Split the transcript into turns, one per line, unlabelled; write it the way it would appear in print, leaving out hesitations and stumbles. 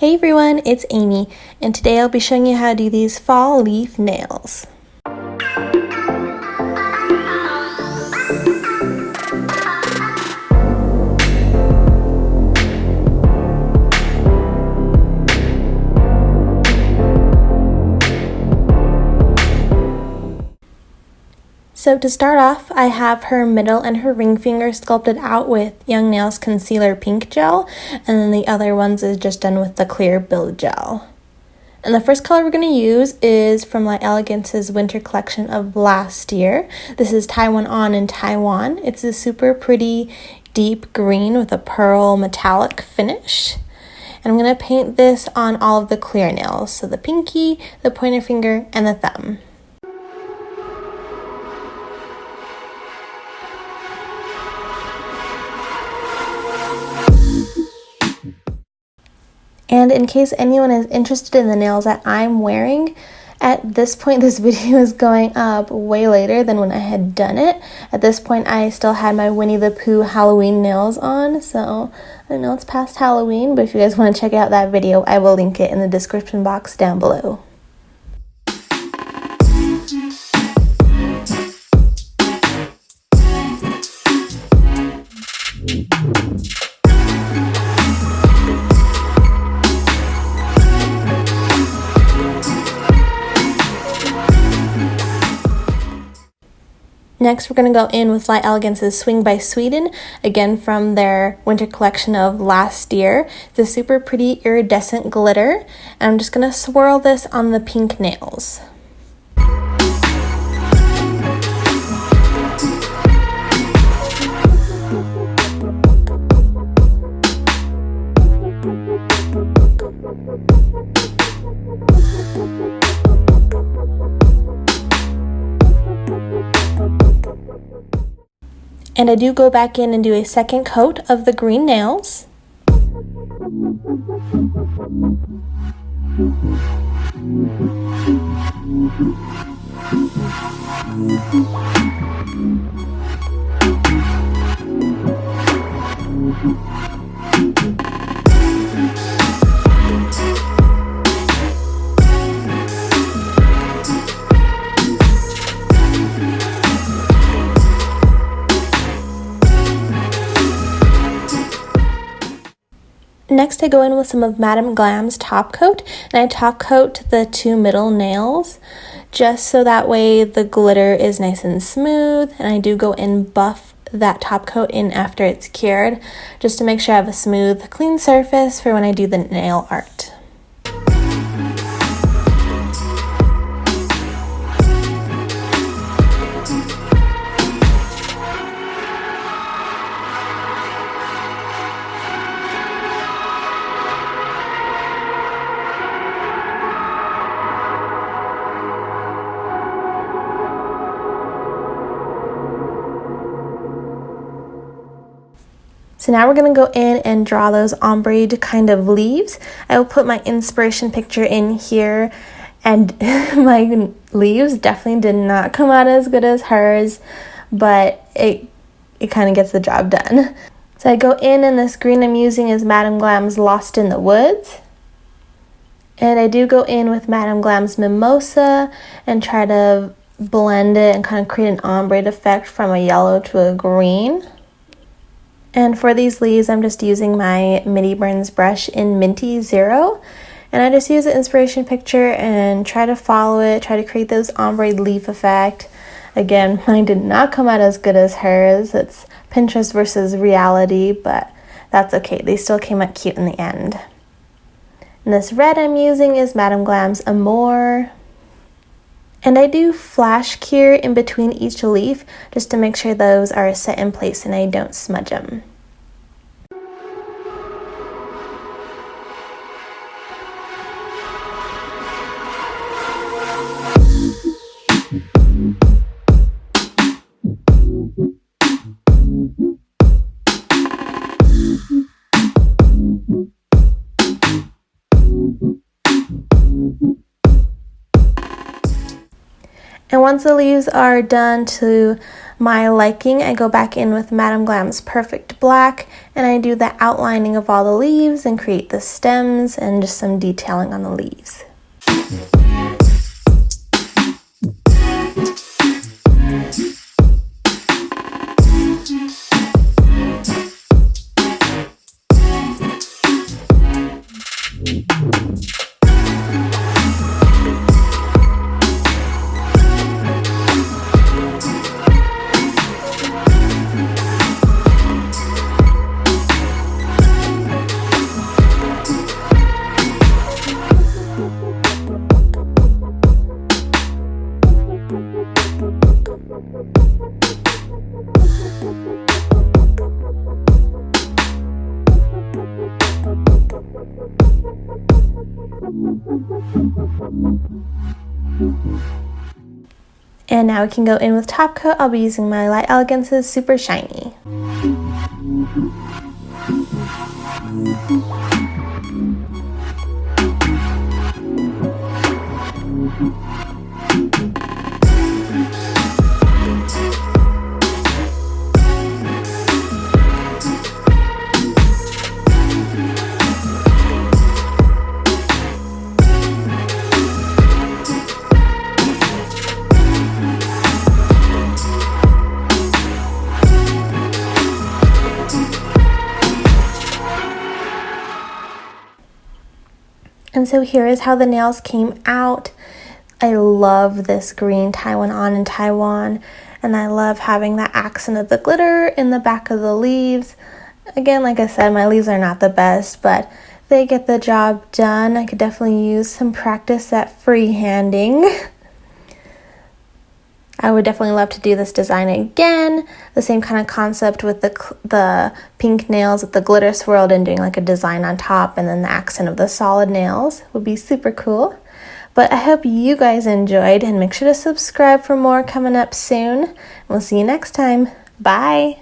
Hey everyone, it's Amy, and today I'll be showing you how to do these fall leaf nails. So to start off, I have her middle and her ring finger sculpted out with Young Nails Concealer Pink Gel, and then the other ones is just done with the clear Build Gel. And the first color we're going to use is from La Elegance's winter collection of last year. This is Taiwan On in Taiwan. It's a super pretty deep green with a pearl metallic finish. And I'm going to paint this on all of the clear nails, so the pinky, the pointer finger, and the thumb. And in case anyone is interested in the nails that I'm wearing, at this point this video is going up way later than when I had done it. At this point I still had my Winnie the Pooh Halloween nails on, so I know it's past Halloween, but if you guys want to check out that video, I will link it in the description box down below. Next, we're going to go in with La Elegance's Swing by Sweden, again from their winter collection of last year. It's a super pretty iridescent glitter, and I'm just going to swirl this on the pink nails. And I do go back in and do a second coat of the green nails. Next, I go in with some of Madame Glam's top coat, and I top coat the two middle nails just so that way the glitter is nice and smooth, and I do go and buff that top coat in after it's cured just to make sure I have a smooth, clean surface for when I do the nail art. So now we're going to go in and draw those ombre kind of leaves. I will put my inspiration picture in here, and my leaves definitely did not come out as good as hers, but it kind of gets the job done. So I go in, and this green I'm using is Madame Glam's Lost in the Woods. And I do go in with Madame Glam's Mimosa and try to blend it and kind of create an ombre effect from a yellow to a green. And for these leaves, I'm just using my Midi Burns brush in Minty 0. And I just use the inspiration picture and try to follow it, try to create this ombre leaf effect. Again, mine did not come out as good as hers. It's Pinterest versus reality, but that's okay. They still came out cute in the end. And this red I'm using is Madame Glam's Amore. And I do flash cure in between each leaf just to make sure those are set in place and I don't smudge them. And once the leaves are done to my liking, I go back in with Madame Glam's Perfect Black and I do the outlining of all the leaves and create the stems and just some detailing on the leaves. And now we can go in with top coat. I'll be using my Light Elegance's Super Shiny. And so here is how the nails came out. I love this green Taiwan on in Taiwan, and I love having that accent of the glitter in the back of the leaves. Again, like I said, my leaves are not the best, but they get the job done. I could definitely use some practice at freehanding. I would definitely love to do this design again. The same kind of concept with the pink nails with the glitter swirled and doing like a design on top, and then the accent of the solid nails would be super cool. But I hope you guys enjoyed, and make sure to subscribe for more coming up soon. We'll see you next time. Bye!